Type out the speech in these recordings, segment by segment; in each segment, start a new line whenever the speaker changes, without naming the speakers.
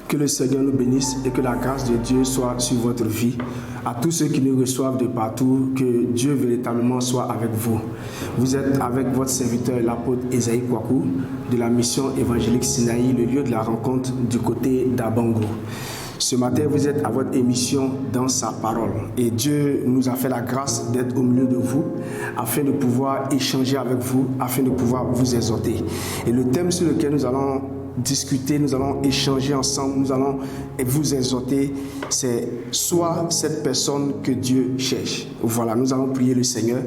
Que le Seigneur nous bénisse et que la grâce de Dieu soit sur votre vie. À tous ceux qui nous reçoivent de partout, que Dieu véritablement soit avec vous. Vous êtes avec votre serviteur, l'apôtre Esaïe Kwaku, de la mission évangélique Sinaï, le lieu de la rencontre du côté d'Abango. Ce matin, vous êtes à votre émission Dans sa parole. Et Dieu nous a fait la grâce d'être au milieu de vous, afin de pouvoir échanger avec vous, afin de pouvoir vous exhorter. Et le thème sur lequel nous allons discuter, nous allons échanger ensemble, nous allons vous exhorter, c'est soit cette personne que Dieu cherche. Voilà, nous allons prier le Seigneur.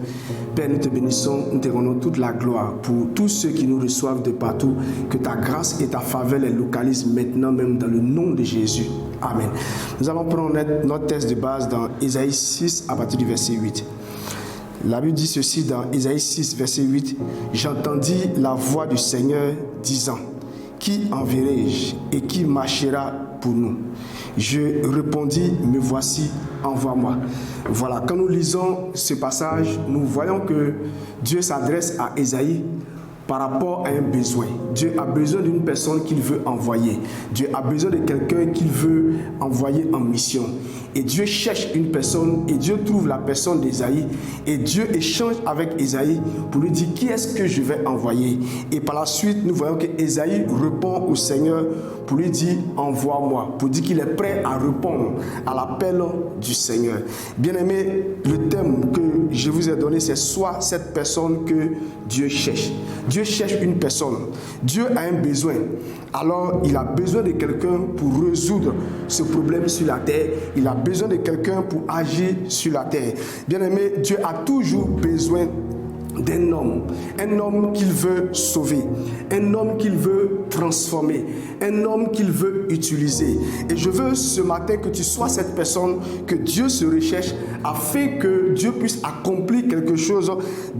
Père, nous te bénissons, nous te rendons toute la gloire pour tous ceux qui nous reçoivent de partout, que ta grâce et ta faveur les localisent maintenant même dans le nom de Jésus. Amen. Nous allons prendre notre texte de base dans Ésaïe 6 à partir du verset 8. La Bible dit ceci dans Ésaïe 6, verset 8. « J'entendis la voix du Seigneur disant, qui enverrai-je et qui marchera pour nous? Je répondis, me voici, envoie-moi. » Voilà, quand nous lisons ce passage, nous voyons que Dieu s'adresse à Ésaïe par rapport à un besoin. Dieu a besoin d'une personne qu'il veut envoyer. Dieu a besoin de quelqu'un qu'il veut envoyer en mission. Et Dieu cherche une personne et Dieu trouve la personne d'Ésaïe. Et Dieu échange avec Ésaïe pour lui dire qui est-ce que je vais envoyer. Et par la suite, nous voyons que Ésaïe répond au Seigneur pour lui dire envoie-moi. Pour dire qu'il est prêt à répondre à l'appel du Seigneur. Bien-aimé, le thème que je vous ai donné, c'est soit cette personne que Dieu cherche. Dieu cherche une personne. Dieu a un besoin. Alors, il a besoin de quelqu'un pour résoudre ce problème sur la terre. Il a besoin de quelqu'un pour agir sur la terre. Bien-aimé, Dieu a toujours besoin d'un homme qu'il veut sauver, un homme qu'il veut transformer, un homme qu'il veut utiliser. Et je veux ce matin que tu sois cette personne que Dieu se recherche afin que Dieu puisse accomplir quelque chose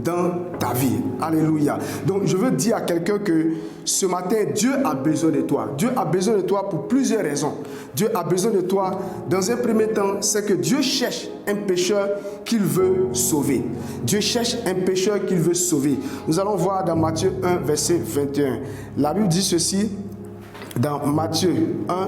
dans ta vie. Alléluia. Donc je veux dire à quelqu'un que ce matin, Dieu a besoin de toi. Dieu a besoin de toi pour plusieurs raisons. Dieu a besoin de toi dans un premier temps, c'est que Dieu cherche un pécheur qu'il veut sauver. Dieu cherche un pécheur qu'il veut sauver. Nous allons voir dans Matthieu 1, verset 21. La Bible dit ceci, dans Matthieu 1,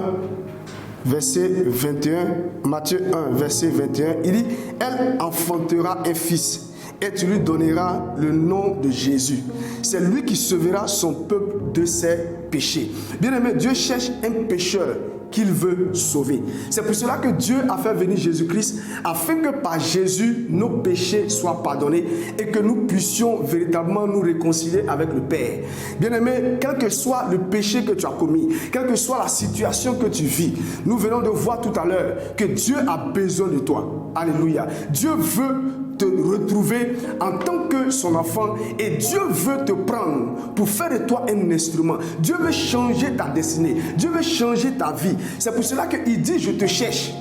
verset 21. Matthieu 1, verset 21, il dit, « Elle enfantera un fils, et tu lui donneras le nom de Jésus. C'est lui qui sauvera son peuple de ses péchés. » Bien-aimé, Dieu cherche un pécheur qu'il veut sauver. C'est pour cela que Dieu a fait venir Jésus-Christ, afin que par Jésus, nos péchés soient pardonnés et que nous puissions véritablement nous réconcilier avec le Père. Bien-aimé, quel que soit le péché que tu as commis, quelle que soit la situation que tu vis, nous venons de voir tout à l'heure que Dieu a besoin de toi. Alléluia. Dieu veut te retrouver en tant que son enfant et Dieu veut te prendre pour faire de toi un instrument. Dieu veut changer ta destinée. Dieu veut changer ta vie. C'est pour cela qu'il dit je te cherche.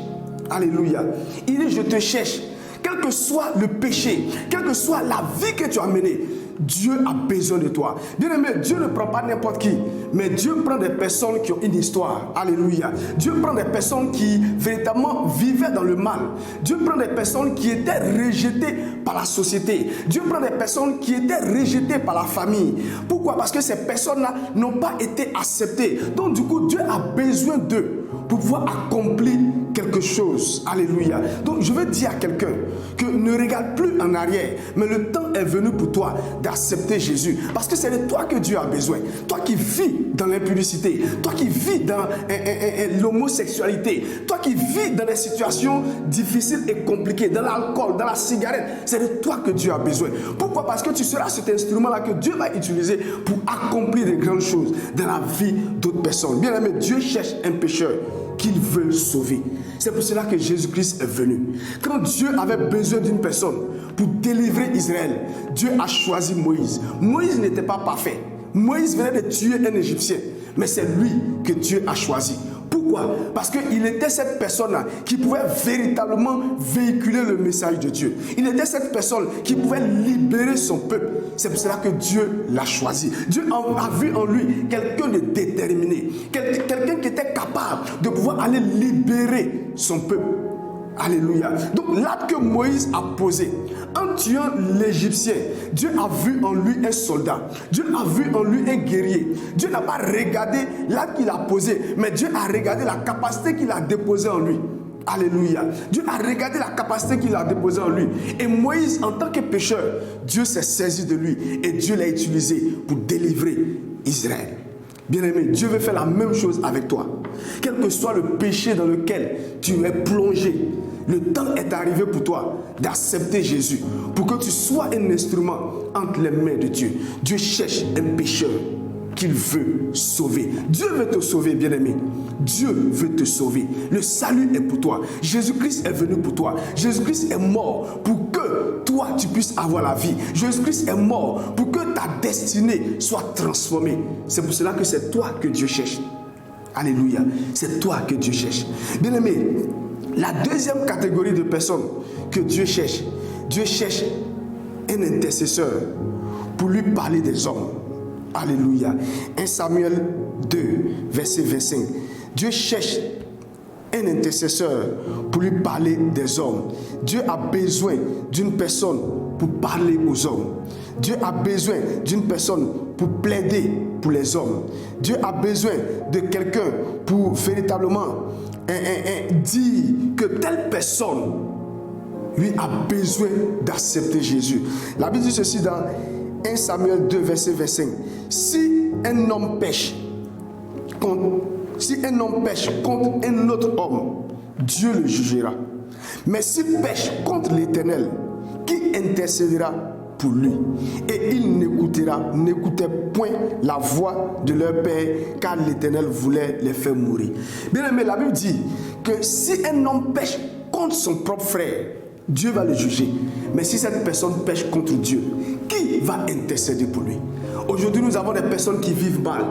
Alléluia. Il dit je te cherche. Quel que soit le péché, quelle que soit la vie que tu as menée, Dieu a besoin de toi. Bien-aimé, Dieu ne prend pas n'importe qui, mais Dieu prend des personnes qui ont une histoire. Alléluia. Dieu prend des personnes qui véritablement vivaient dans le mal. Dieu prend des personnes qui étaient rejetées par la société. Dieu prend des personnes qui étaient rejetées par la famille. Pourquoi? Parce que ces personnes-là n'ont pas été acceptées. Donc du coup, Dieu a besoin d'eux pour pouvoir accomplir quelque chose. Alléluia. Donc je veux dire à quelqu'un que ne regarde plus en arrière, mais le temps est venu pour toi d'accepter Jésus. Parce que c'est de toi que Dieu a besoin. Toi qui vis dans l'impudicité, toi qui vis dans l'homosexualité, toi qui vis dans des situations difficiles et compliquées, dans l'alcool, dans la cigarette, c'est de toi que Dieu a besoin. Pourquoi? Parce que tu seras cet instrument-là que Dieu va utiliser pour accomplir de grandes choses dans la vie d'autres personnes. Bien aimé, Dieu cherche un pécheur qu'il veut sauver. C'est pour cela que Jésus-Christ est venu. Quand Dieu avait besoin d'une personne pour délivrer Israël, Dieu a choisi Moïse. Moïse n'était pas parfait. Moïse venait de tuer un Égyptien, mais c'est lui que Dieu a choisi. Pourquoi? Parce qu'il était cette personne-là qui pouvait véritablement véhiculer le message de Dieu. Il était cette personne qui pouvait libérer son peuple. C'est pour cela que Dieu l'a choisi. Dieu a vu en lui quelqu'un de déterminé, quelqu'un qui était capable de pouvoir aller libérer son peuple. Alléluia. Donc l'acte que Moïse a posé En tuant l'Égyptien, Dieu a vu en lui un soldat. Dieu a vu en lui un guerrier. Dieu n'a pas regardé l'acte qu'il a posé, mais Dieu a regardé la capacité qu'il a déposée en lui. Alléluia. Dieu a regardé la capacité qu'il a déposée en lui. Et Moïse, en tant que pécheur, Dieu s'est saisi de lui et Dieu l'a utilisé pour délivrer Israël. Bien-aimé, Dieu veut faire la même chose avec toi. Quel que soit le péché dans lequel tu es plongé, le temps est arrivé pour toi d'accepter Jésus, pour que tu sois un instrument entre les mains de Dieu. Dieu cherche un pécheur qu'il veut sauver. Dieu veut te sauver, bien-aimé. Dieu veut te sauver. Le salut est pour toi. Jésus-Christ est venu pour toi. Jésus-Christ est mort pour que toi, tu puisses avoir la vie. Jésus-Christ est mort pour que ta destinée soit transformée. C'est pour cela que c'est toi que Dieu cherche. Alléluia. C'est toi que Dieu cherche. Bien-aimé, la deuxième catégorie de personnes que Dieu cherche un intercesseur pour lui parler des hommes. Alléluia. 1 Samuel 2, verset 25. Dieu cherche un intercesseur pour lui parler des hommes. Dieu a besoin d'une personne pour parler aux hommes. Dieu a besoin d'une personne pour plaider pour les hommes. Dieu a besoin de quelqu'un pour véritablement dire que telle personne lui a besoin d'accepter Jésus. La Bible dit ceci dans 1 Samuel 2, verset 25. Si un homme pêche contre un autre homme, Dieu le jugera. Mais s'il pêche contre l'Éternel, qui intercédera pour lui? Et il n'écoutait point la voix de leur père, car l'Éternel voulait les faire mourir. Bien aimé, la Bible dit que si un homme pêche contre son propre frère, Dieu va le juger. Mais si cette personne pêche contre Dieu, qui va intercéder pour lui? Aujourd'hui, nous avons des personnes qui vivent mal.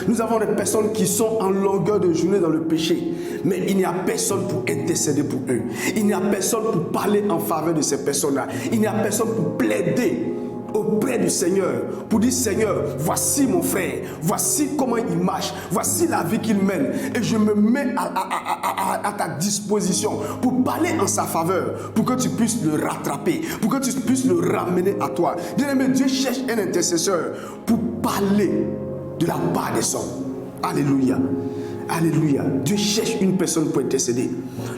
Nous avons des personnes qui sont en longueur de journée dans le péché. Mais il n'y a personne pour intercéder pour eux. Il n'y a personne pour parler en faveur de ces personnes-là. Il n'y a personne pour plaider auprès du Seigneur, pour dire: Seigneur, voici mon frère, voici comment il marche, voici la vie qu'il mène, et je me mets à ta disposition pour parler en sa faveur, pour que tu puisses le rattraper, pour que tu puisses le ramener à toi. Bien-aimé, Dieu cherche un intercesseur pour parler de la part des hommes. Alléluia. Alléluia. Dieu cherche une personne pour intercéder.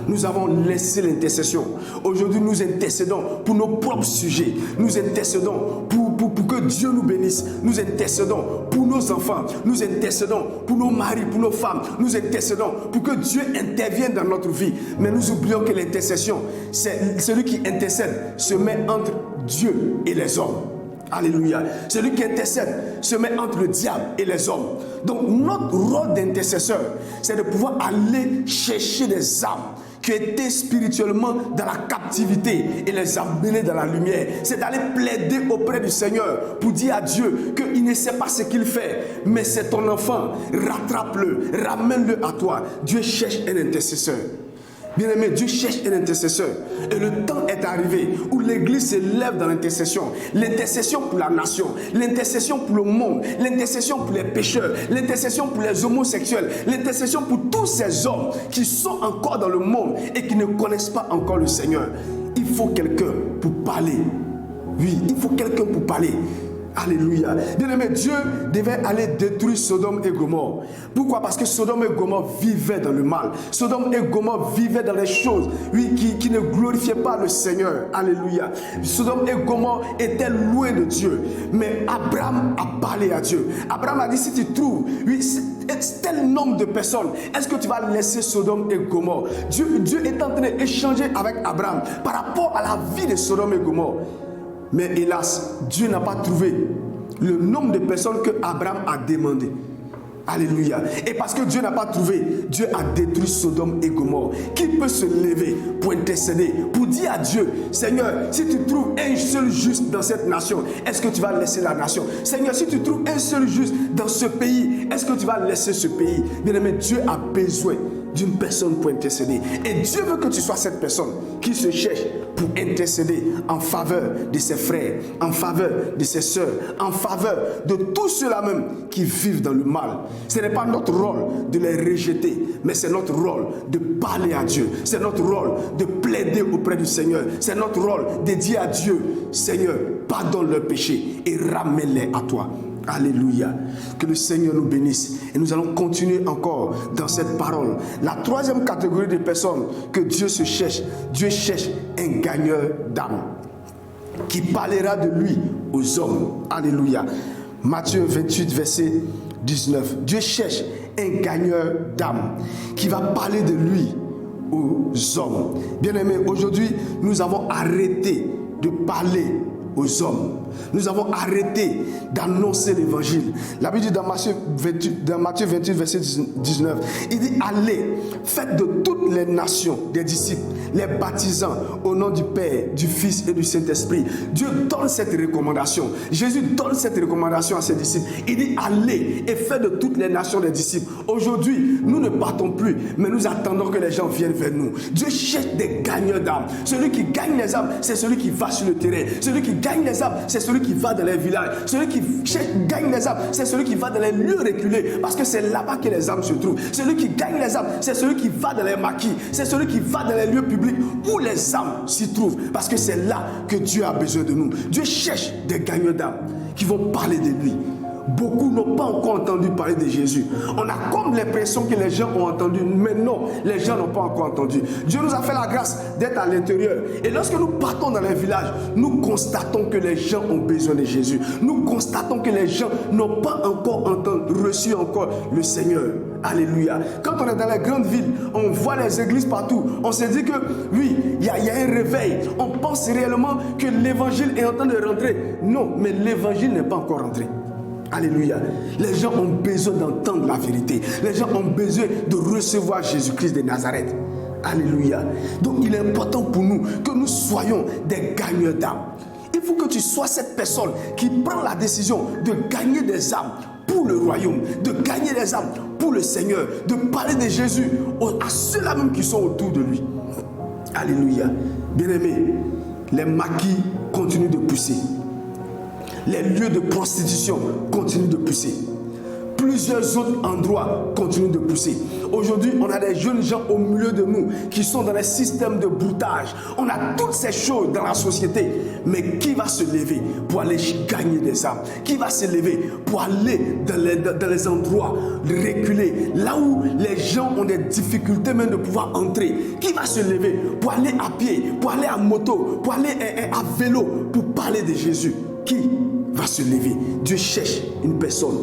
Nous avons laissé l'intercession. Aujourd'hui, nous intercédons pour nos propres sujets. Nous intercédons pour que Dieu nous bénisse. Nous intercédons pour nos enfants. Nous intercédons pour nos maris, pour nos femmes. Nous intercédons pour que Dieu intervienne dans notre vie. Mais nous oublions que l'intercession, c'est celui qui intercède se met entre Dieu et les hommes. Alléluia. Celui qui intercède se met entre le diable et les hommes. Donc notre rôle d'intercesseur, c'est de pouvoir aller chercher des âmes qui étaient spirituellement dans la captivité et les amener dans la lumière. C'est d'aller plaider auprès du Seigneur pour dire à Dieu qu'il ne sait pas ce qu'il fait, mais c'est ton enfant. Rattrape-le, ramène-le à toi. Dieu cherche un intercesseur. Bien-aimé, Dieu cherche un intercesseur. Et le temps est arrivé où l'Église se lève dans l'intercession. L'intercession pour la nation, l'intercession pour le monde, l'intercession pour les pécheurs, l'intercession pour les homosexuels, l'intercession pour tous ces hommes qui sont encore dans le monde et qui ne connaissent pas encore le Seigneur. Il faut quelqu'un pour parler. Oui, il faut quelqu'un pour parler. Alléluia. Bien-aimé, Dieu devait aller détruire Sodome et Gomorrhe. Pourquoi? Parce que Sodome et Gomorrhe vivaient dans le mal. Sodome et Gomorrhe vivaient dans les choses, oui, qui ne glorifiaient pas le Seigneur. Alléluia. Sodome et Gomorrhe étaient loin de Dieu. Mais Abraham a parlé à Dieu. Abraham a dit: si tu trouves, oui, tel nombre de personnes, est-ce que tu vas laisser Sodome et Gomorrhe? Dieu est en train d'échanger avec Abraham par rapport à la vie de Sodome et Gomorrhe. Mais hélas, Dieu n'a pas trouvé le nombre de personnes que Abraham a demandé. Alléluia. Et parce que Dieu n'a pas trouvé, Dieu a détruit Sodome et Gomorrhe. Qui peut se lever pour intercéder, pour dire à Dieu: Seigneur, si tu trouves un seul juste dans cette nation, est-ce que tu vas laisser la nation? Seigneur, si tu trouves un seul juste dans ce pays, est-ce que tu vas laisser ce pays? Bien-aimé, Dieu a besoin d'une personne pour intercéder. Et Dieu veut que tu sois cette personne qui se cherche pour intercéder en faveur de ses frères, en faveur de ses sœurs, en faveur de tous ceux-là même qui vivent dans le mal. Ce n'est pas notre rôle de les rejeter, mais c'est notre rôle de parler à Dieu. C'est notre rôle de plaider auprès du Seigneur. C'est notre rôle de dire à Dieu, Seigneur, pardonne leurs péchés et ramène-les à toi. Alléluia. Que le Seigneur nous bénisse. Et nous allons continuer encore dans cette parole. La troisième catégorie de personnes que Dieu se cherche, Dieu cherche un gagneur d'âme qui parlera de lui aux hommes. Alléluia. Matthieu 28, verset 19. Dieu cherche un gagneur d'âme qui va parler de lui aux hommes. Bien-aimés, aujourd'hui, nous avons arrêté de parler aux hommes. Nous avons arrêté d'annoncer l'évangile. La Bible dit dans Matthieu 28, verset 19, il dit, allez, faites de toutes les nations des disciples, les baptisant au nom du Père, du Fils et du Saint-Esprit. Dieu donne cette recommandation. Jésus donne cette recommandation à ses disciples. Il dit, allez et faites de toutes les nations des disciples. Aujourd'hui, nous ne partons plus, mais nous attendons que les gens viennent vers nous. Dieu cherche des gagneurs d'âmes. Celui qui gagne les âmes, c'est celui qui va sur le terrain. Celui qui gagne les âmes, c'est celui qui va dans les villages. Celui qui gagne les âmes, c'est celui qui va dans les lieux reculés, parce que c'est là-bas que les âmes se trouvent. Celui qui gagne les âmes, c'est celui qui va dans les maquis. C'est celui qui va dans les lieux publics où les âmes s'y trouvent, parce que c'est là que Dieu a besoin de nous. Dieu cherche des gagneurs d'âmes qui vont parler de lui. Beaucoup n'ont pas encore entendu parler de Jésus. On a comme l'impression que les gens ont entendu, mais non, les gens n'ont pas encore entendu. Dieu nous a fait la grâce d'être à l'intérieur. Et lorsque nous partons dans les villages, nous constatons que les gens ont besoin de Jésus. Nous constatons que les gens n'ont pas encore reçu encore le Seigneur. Alléluia. Quand on est dans les grandes villes, on voit les églises partout. On se dit que oui, il y a un réveil. On pense réellement que l'évangile est en train de rentrer. Non, mais l'évangile n'est pas encore rentré. Alléluia. Les gens ont besoin d'entendre la vérité. Les gens ont besoin de recevoir Jésus-Christ de Nazareth. Alléluia. Donc il est important pour nous que nous soyons des gagneurs d'âmes. Il faut que tu sois cette personne qui prend la décision de gagner des âmes pour le royaume, de gagner des âmes pour le Seigneur, de parler de Jésus à ceux-là même qui sont autour de lui. Alléluia. Bien-aimés, les maquis continuent de pousser. Les lieux de prostitution continuent de pousser. Plusieurs autres endroits continuent de pousser. Aujourd'hui, on a des jeunes gens au milieu de nous qui sont dans les systèmes de broutage. On a toutes ces choses dans la société. Mais qui va se lever pour aller gagner des âmes? Qui va se lever pour aller dans les endroits reculés, là où les gens ont des difficultés même de pouvoir entrer? Qui va se lever pour aller à pied, pour aller à moto, pour aller à vélo, pour parler de Jésus? Qui va se lever? Dieu cherche une personne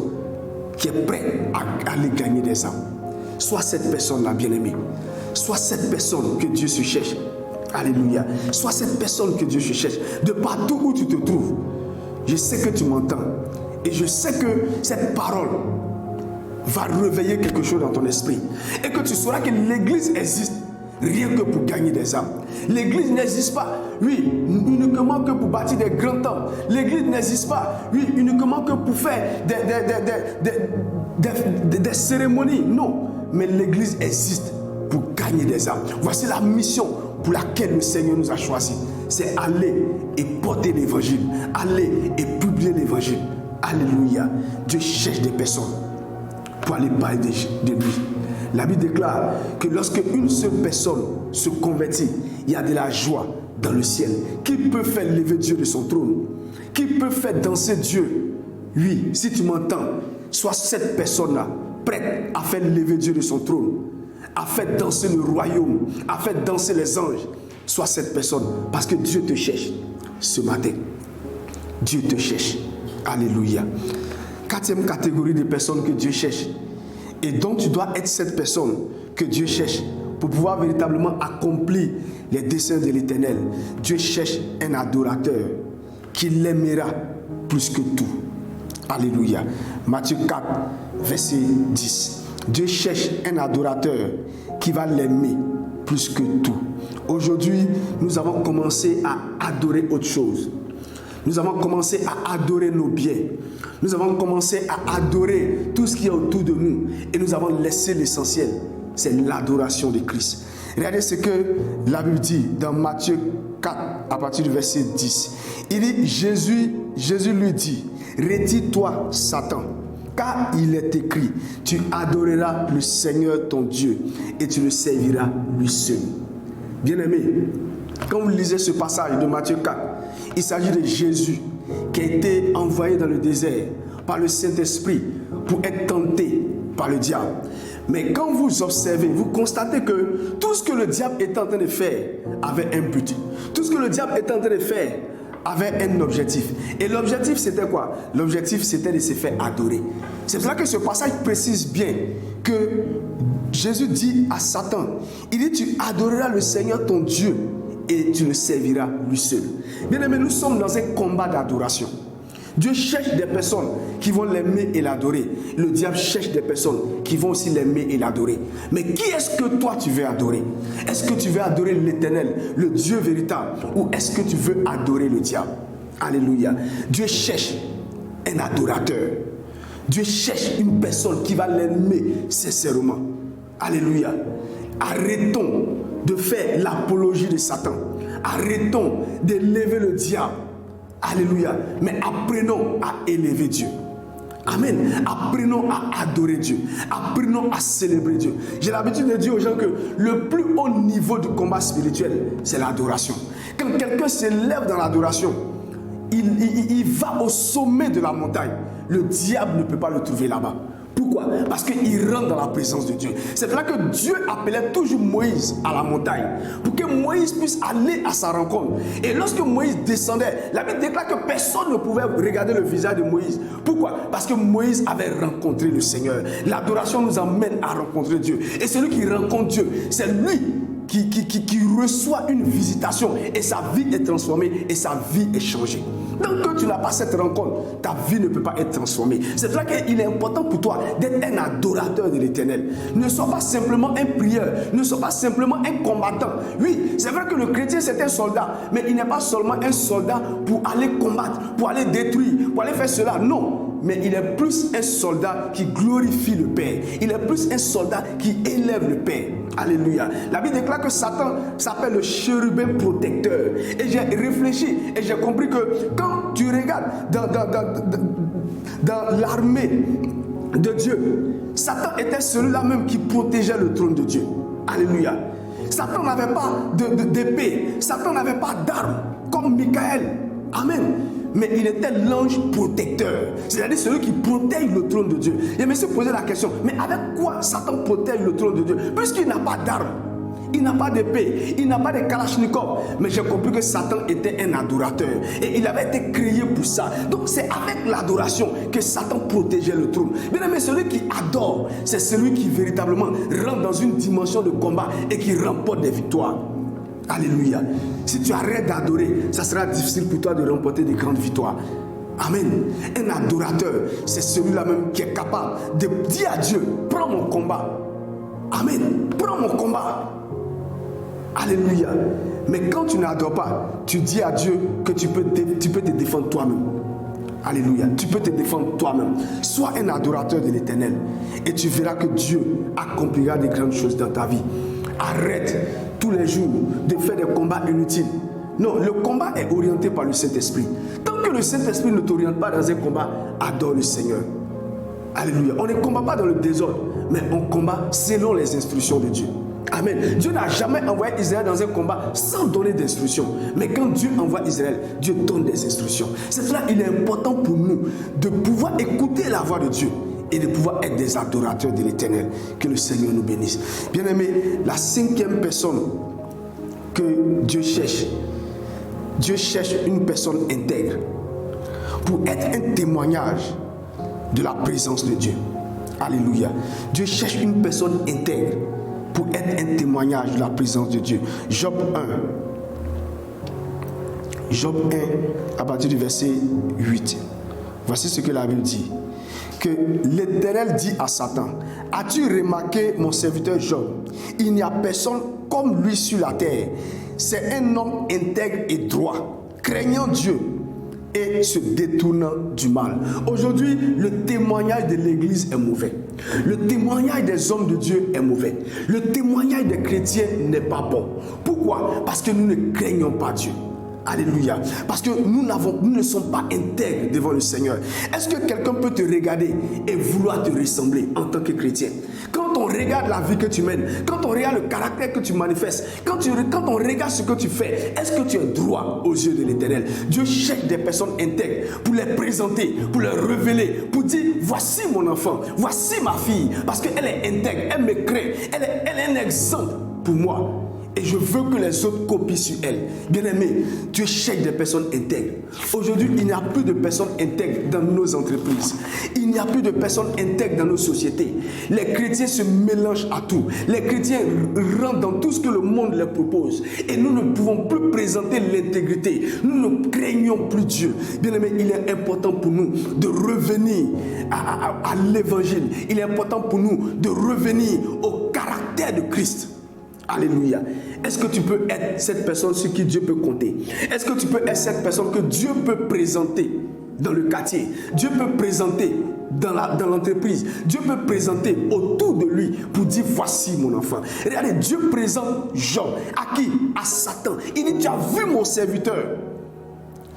qui est prête à aller gagner des âmes. Sois cette personne-là, bien-aimée. Sois cette personne que Dieu se cherche. Alléluia. Sois cette personne que Dieu se cherche. De partout où tu te trouves, je sais que tu m'entends. Et je sais que cette parole va réveiller quelque chose dans ton esprit. Et que tu sauras que l'église existe rien que pour gagner des âmes. L'église n'existe pas, oui, uniquement que pour bâtir des grands temples. L'église n'existe pas, oui, uniquement que pour faire des cérémonies. Non, mais l'église existe pour gagner des âmes. Voici la mission pour laquelle le Seigneur nous a choisis. C'est aller et porter l'évangile. Aller et publier l'évangile. Alléluia. Dieu cherche des personnes pour aller parler de lui. La Bible déclare que lorsque une seule personne se convertit, il y a de la joie dans le ciel. Qui peut faire lever Dieu de son trône? Qui peut faire danser Dieu? Oui, si tu m'entends, sois cette personne-là, prête à faire lever Dieu de son trône, à faire danser le royaume, à faire danser les anges. Sois cette personne, parce que Dieu te cherche ce matin. Dieu te cherche. Alléluia. Quatrième catégorie de personnes que Dieu cherche. Et donc tu dois être cette personne que Dieu cherche pour pouvoir véritablement accomplir les desseins de l'Éternel. Dieu cherche un adorateur qui l'aimera plus que tout. Alléluia. Matthieu 4, verset 10. Dieu cherche un adorateur qui va l'aimer plus que tout. Aujourd'hui, nous avons commencé à adorer autre chose. Nous avons commencé à adorer nos biens. Nous avons commencé à adorer tout ce qui est autour de nous. Et nous avons laissé l'essentiel, c'est l'adoration de Christ. Regardez ce que la Bible dit dans Matthieu 4, à partir du verset 10. Il dit, Jésus lui dit, retire-toi, Satan, car il est écrit, tu adoreras le Seigneur ton Dieu et tu le serviras lui seul. Bien-aimé, quand vous lisez ce passage de Matthieu 4, il s'agit de Jésus qui a été envoyé dans le désert par le Saint-Esprit pour être tenté par le diable. Mais quand vous observez, vous constatez que tout ce que le diable était en train de faire avait un but. Tout ce que le diable était en train de faire avait un objectif. Et l'objectif, c'était quoi? L'objectif, c'était de se faire adorer. C'est pour ça que ce passage précise bien que Jésus dit à Satan, il dit, tu adoreras le Seigneur ton Dieu et tu le serviras lui seul. Bien aimé, nous sommes dans un combat d'adoration. Dieu cherche des personnes qui vont l'aimer et l'adorer. Le diable cherche des personnes qui vont aussi l'aimer et l'adorer. Mais qui est-ce que toi tu veux adorer? Est-ce que tu veux adorer l'Éternel, le Dieu véritable, ou est-ce que tu veux adorer le diable? Alléluia. Dieu cherche un adorateur. Dieu cherche une personne qui va l'aimer sincèrement. Alléluia. Arrêtons de faire l'apologie de Satan. Arrêtons d'élever le diable. Alléluia. Mais apprenons à élever Dieu. Amen. Apprenons à adorer Dieu. Apprenons à célébrer Dieu. J'ai l'habitude de dire aux gens que le plus haut niveau du combat spirituel, c'est l'adoration. Quand quelqu'un s'élève dans l'adoration, il va au sommet de la montagne. Le diable ne peut pas le trouver là-bas. Pourquoi? Parce qu'il rentre dans la présence de Dieu. C'est pour ça que Dieu appelait toujours Moïse à la montagne, pour que Moïse puisse aller à sa rencontre. Et lorsque Moïse descendait, la Bible déclare que personne ne pouvait regarder le visage de Moïse. Pourquoi? Parce que Moïse avait rencontré le Seigneur. L'adoration nous amène à rencontrer Dieu. Et celui qui rencontre Dieu, c'est lui qui reçoit une visitation et sa vie est transformée et sa vie est changée. Tant que tu n'as pas cette rencontre, ta vie ne peut pas être transformée. C'est pour ça qu'il est important pour toi d'être un adorateur de l'Éternel. Ne sois pas simplement un prieur, ne sois pas simplement un combattant. Oui, c'est vrai que le chrétien c'est un soldat, mais il n'est pas seulement un soldat pour aller combattre, pour aller détruire, pour aller faire cela. Non. Mais il est plus un soldat qui glorifie le Père. Il est plus un soldat qui élève le Père. Alléluia. La Bible déclare que Satan s'appelle le chérubin protecteur. Et j'ai réfléchi et j'ai compris que quand tu regardes dans l'armée de Dieu, Satan était celui-là même qui protégeait le trône de Dieu. Alléluia. Satan n'avait pas d'épée. Satan n'avait pas d'arme comme Michael. Amen. Mais il était l'ange protecteur. C'est-à-dire celui qui protège le trône de Dieu. Et je me suis posé la question, mais avec quoi Satan protège le trône de Dieu? Puisqu'il n'a pas d'arme, il n'a pas d'épée, il n'a pas de kalachnikov. Mais j'ai compris que Satan était un adorateur. Et il avait été créé pour ça. Donc c'est avec l'adoration que Satan protégeait le trône. Bien aimé, celui qui adore, c'est celui qui véritablement rentre dans une dimension de combat et qui remporte des victoires. Alléluia. Si tu arrêtes d'adorer, ça sera difficile pour toi de remporter des grandes victoires. Amen. Un adorateur, c'est celui-là même qui est capable de dire à Dieu, prends mon combat. Amen. Prends mon combat. Alléluia. Mais quand tu n'adores pas, tu dis à Dieu que tu peux te défendre toi-même. Alléluia. Tu peux te défendre toi-même. Sois un adorateur de l'Éternel et tu verras que Dieu accomplira de grandes choses dans ta vie. Arrête tous les jours de faire des combats inutiles. Non, le combat est orienté par le Saint-Esprit. Tant que le Saint-Esprit ne t'oriente pas dans un combat, adore le Seigneur. Alléluia. On ne combat pas dans le désordre, mais on combat selon les instructions de Dieu. Amen. Dieu n'a jamais envoyé Israël dans un combat sans donner d'instructions. Mais quand Dieu envoie Israël, Dieu donne des instructions. C'est cela qu'il est important pour nous de pouvoir écouter la voix de Dieu et de pouvoir être des adorateurs de l'Éternel. Que le Seigneur nous bénisse. Bien aimé, la cinquième personne que Dieu cherche une personne intègre pour être un témoignage de la présence de Dieu. Alléluia. Dieu cherche une personne intègre pour être un témoignage de la présence de Dieu. Job 1. Job 1, à partir du verset 8. Voici ce que la Bible dit. Que l'Éternel dit à Satan, as-tu remarqué mon serviteur Job? Il n'y a personne comme lui sur la terre. C'est un homme intègre et droit, craignant Dieu et se détournent du mal. Aujourd'hui, le témoignage de l'Église est mauvais. Le témoignage des hommes de Dieu est mauvais. Le témoignage des chrétiens n'est pas bon. Pourquoi? Parce que nous ne craignons pas Dieu. Alléluia. Parce que nous ne sommes pas intègres devant le Seigneur. Est-ce que quelqu'un peut te regarder et vouloir te ressembler en tant que chrétien? Quand on regarde la vie que tu mènes, quand on regarde le caractère que tu manifestes, quand on regarde ce que tu fais, est-ce que tu es droit aux yeux de l'Éternel? Dieu cherche des personnes intègres pour les présenter, pour les révéler, pour dire voici mon enfant, voici ma fille, parce qu'elle est intègre, elle me craint, elle est un exemple pour moi. Et je veux que les autres copient sur elle. Bien-aimé, Dieu cherche des personnes intègres. Aujourd'hui, il n'y a plus de personnes intègres dans nos entreprises. Il n'y a plus de personnes intègres dans nos sociétés. Les chrétiens se mélangent à tout. Les chrétiens rentrent dans tout ce que le monde leur propose. Et nous ne pouvons plus présenter l'intégrité. Nous ne craignons plus Dieu. Bien-aimé, il est important pour nous de revenir à l'évangile. Il est important pour nous de revenir au caractère de Christ. Alléluia. Est-ce que tu peux être cette personne sur qui Dieu peut compter? Est-ce que tu peux être cette personne que Dieu peut présenter dans le quartier? Dieu peut présenter dans l'entreprise. Dieu peut présenter autour de lui pour dire voici mon enfant. Regardez, Dieu présente Job. À qui? À Satan. Il dit tu as vu mon serviteur.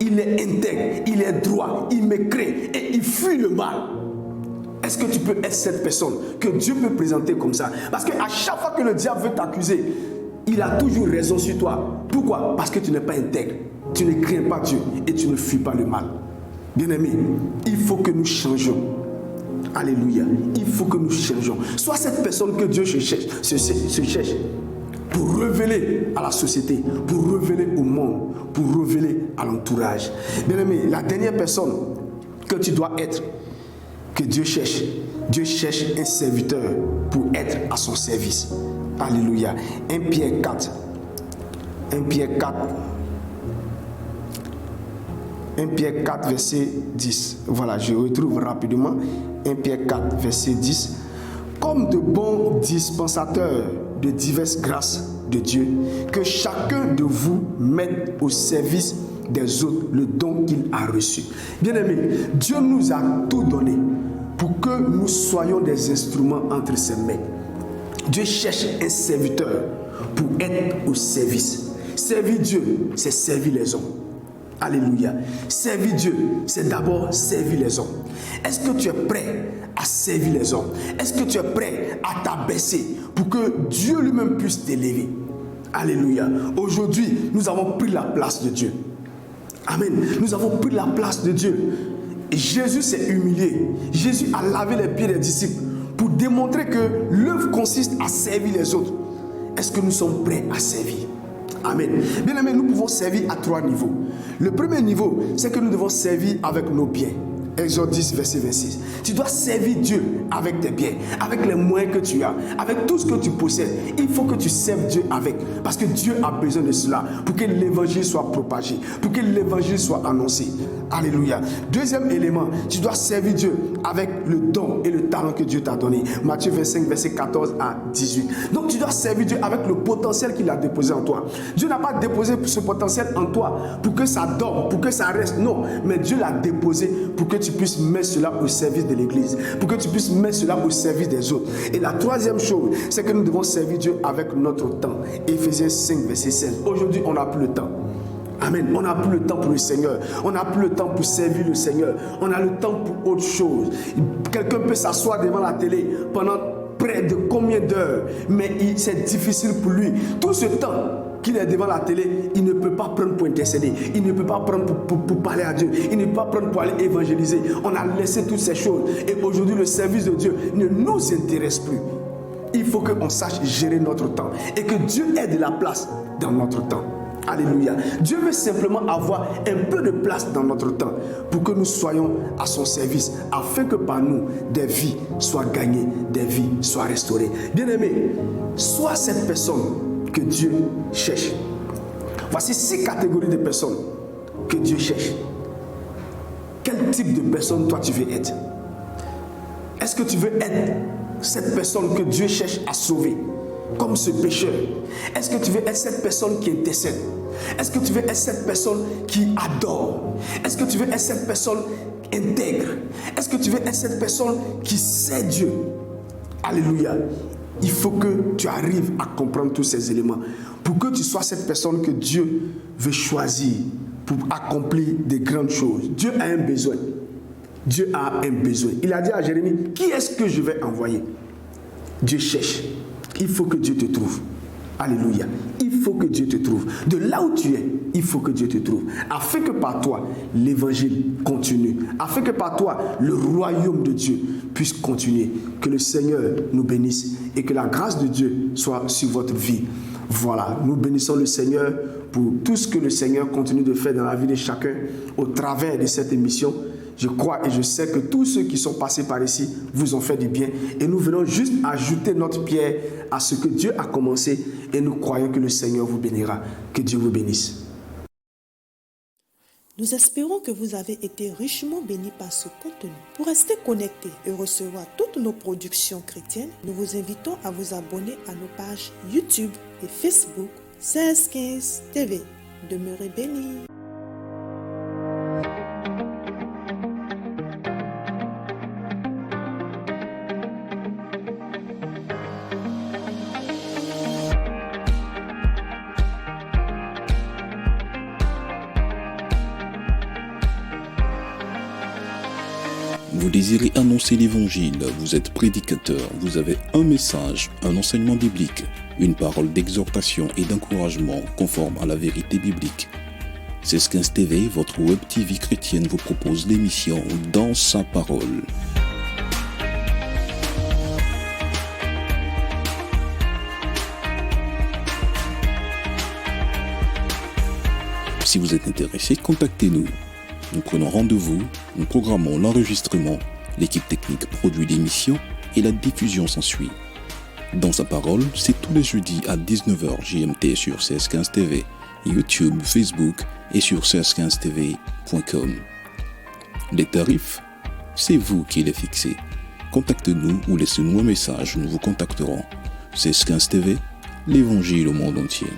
Il est intègre, il est droit, il me craint et il fuit le mal. Est-ce que tu peux être cette personne que Dieu peut présenter comme ça? Parce qu'à chaque fois que le diable veut t'accuser, il a toujours raison sur toi. Pourquoi? Parce que tu n'es pas intègre. Tu ne crains pas Dieu et tu ne fuis pas le mal. Bien-aimé, il faut que nous changeons. Alléluia. Il faut que nous changeons. Sois cette personne que Dieu se cherche pour révéler à la société, pour révéler au monde, pour révéler à l'entourage. Bien-aimé, la dernière personne que tu dois être, que Dieu cherche un serviteur pour être à son service. Alléluia. 1 Pierre 4. 1 Pierre 4, verset 10. Voilà, je retrouve rapidement. 1 Pierre 4, verset 10. Comme de bons dispensateurs de diverses grâces de Dieu, que chacun de vous mette au service des autres le don qu'il a reçu. Bien-aimé, Dieu nous a tout donné pour que nous soyons des instruments entre ses mains. Dieu cherche un serviteur pour être au service. Servir Dieu, c'est servir les hommes. Alléluia. Servir Dieu, c'est d'abord servir les hommes. Est-ce que tu es prêt à servir les hommes? Est-ce que tu es prêt à t'abaisser pour que Dieu lui-même puisse t'élever? Alléluia. Aujourd'hui, nous avons pris la place de Dieu. Amen. Nous avons pris la place de Dieu. Et Jésus s'est humilié. Jésus a lavé les pieds des disciples pour démontrer que l'œuvre consiste à servir les autres. Est-ce que nous sommes prêts à servir? Amen. Bien aimé, nous pouvons servir à 3 niveaux. Le premier niveau, c'est que nous devons servir avec nos biens. Exode 10, verset 26. Tu dois servir Dieu avec tes biens, avec les moyens que tu as, avec tout ce que tu possèdes. Il faut que tu serves Dieu avec. Parce que Dieu a besoin de cela pour que l'évangile soit propagé, pour que l'évangile soit annoncé. Alléluia. Deuxième élément, tu dois servir Dieu avec le don et le talent que Dieu t'a donné. Matthieu 25, verset 14 à 18. Donc tu dois servir Dieu avec le potentiel qu'il a déposé en toi. Dieu n'a pas déposé ce potentiel en toi pour que ça dorme, pour que ça reste. Non, mais Dieu l'a déposé pour que tu puisses mettre cela au service de l'Église, pour que tu puisses mettre cela au service des autres. Et la troisième chose, c'est que nous devons servir Dieu avec notre temps. Éphésiens 5, verset 16. Aujourd'hui, on n'a plus le temps. Amen. On n'a plus le temps pour le Seigneur. On n'a plus le temps pour servir le Seigneur. On a le temps pour autre chose. Quelqu'un peut s'asseoir devant la télé pendant près de combien d'heures, mais c'est difficile pour lui. Tout ce temps qu'il est devant la télé, il ne peut pas prendre pour intercéder. Il ne peut pas prendre pour parler à Dieu. Il ne peut pas prendre pour aller évangéliser. On a laissé toutes ces choses. Et aujourd'hui, le service de Dieu ne nous intéresse plus. Il faut qu'on sache gérer notre temps et que Dieu ait de la place dans notre temps. Alléluia. Dieu veut simplement avoir un peu de place dans notre temps pour que nous soyons à son service, afin que par nous, des vies soient gagnées, des vies soient restaurées. Bien-aimé, sois cette personne que Dieu cherche. Voici 6 catégories de personnes que Dieu cherche. Quel type de personne toi tu veux être? Est-ce que tu veux être cette personne que Dieu cherche à sauver? comme ce pécheur? Est-ce que tu veux être cette personne qui intercède? Est-ce que tu veux être cette personne qui adore? Est-ce que tu veux être cette personne intègre? Est-ce que tu veux être cette personne qui sait Dieu? Alléluia. Il faut que tu arrives à comprendre tous ces éléments pour que tu sois cette personne que Dieu veut choisir pour accomplir des grandes choses. Dieu a un besoin. Dieu a un besoin. Il a dit à Jérémie, qui est-ce que je vais envoyer? Dieu cherche. Il faut que Dieu te trouve. Alléluia. Il faut que Dieu te trouve. De là où tu es, il faut que Dieu te trouve. Afin que par toi, l'évangile continue. Afin que par toi, le royaume de Dieu puisse continuer. Que le Seigneur nous bénisse et que la grâce de Dieu soit sur votre vie. Voilà, nous bénissons le Seigneur pour tout ce que le Seigneur continue de faire dans la vie de chacun au travers de cette émission. Je crois et je sais que tous ceux qui sont passés par ici vous ont fait du bien. Et nous venons juste ajouter notre pierre à ce que Dieu a commencé. Et nous croyons que le Seigneur vous bénira. Que Dieu vous bénisse.
Nous espérons que vous avez été richement bénis par ce contenu. Pour rester connecté et recevoir toutes nos productions chrétiennes, nous vous invitons à vous abonner à nos pages YouTube et Facebook 1615 TV. Demeurez bénis.
Vous désirez annoncer l'évangile, vous êtes prédicateur, vous avez un message, un enseignement biblique, une parole d'exhortation et d'encouragement conforme à la vérité biblique. 1615 TV, votre web TV chrétienne vous propose l'émission Dans sa parole. Si vous êtes intéressé, contactez-nous. Nous prenons rendez-vous, nous programmons l'enregistrement, l'équipe technique produit l'émission et la diffusion s'ensuit. Dans sa parole, c'est tous les jeudis à 19h GMT sur 1615 TV, YouTube, Facebook et sur 1615tv.com. Les tarifs, c'est vous qui les fixez. Contactez-nous ou laissez-nous un message, nous vous contacterons. 1615 TV, l'évangile au monde entier.